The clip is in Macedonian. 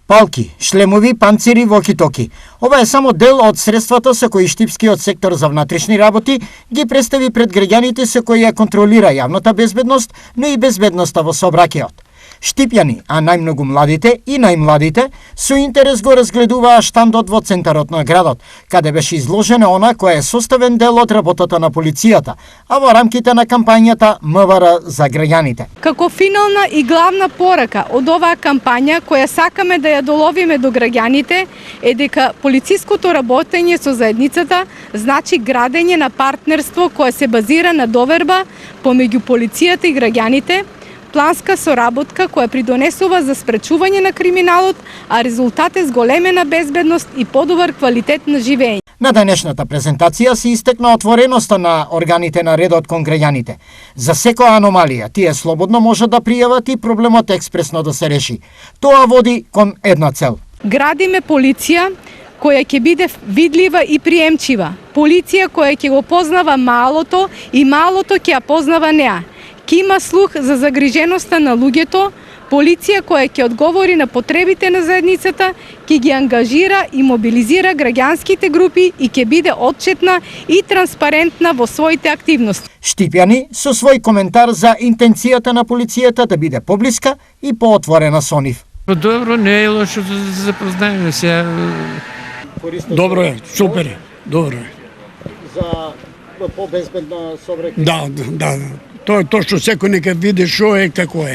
Палки, шлемови, панцири, воки-токи. Ова е само дел од средствата со кои Штипскиот сектор за внатрешни работи ги представи пред граѓаните со кои ја контролира јавната безбедност, но и безбедноста во сообраќајот. Штипјани, а најмногу младите и најмладите, со интерес го разгледуваа штандот во центарот на градот, каде беше изложена она која е составен дел од работата на полицијата, а во рамките на кампањата МВР за граѓаните. Како финална и главна порака од оваа кампања која сакаме да ја доловиме до граѓаните е дека полициското работење со заедницата значи градење на партнерство кое се базира на доверба помеѓу полицијата и граѓаните, планска соработка која придонесува за спречување на криминалот, а резултат е зголемена безбедност и подобар квалитет на живење. На денешната презентација се истекна отвореноста на органите на редот кон граѓаните. За секоја аномалија, тие слободно можат да пријават и проблемот експресно да се реши. Тоа води кон една цел. Градиме полиција која ќе биде видлива и приемчива. Полиција која ќе го познава малото и малото ќе ја познава неа. Ке има слух за загриженоста на луѓето, полиција која ќе одговори на потребите на заедницата, ќе ги ангажира и мобилизира граѓанските групи и ќе биде отчетна и транспарентна во своите активности. Штипјани со свој коментар за интенцијата на полицијата да биде поблиска и поотворена со нив. Добро, не е лошо да се запознаеме се. Добро е, супер е, добро е. За побезбедна сообраќај. Да. Тоа што секој нека види што е, како е.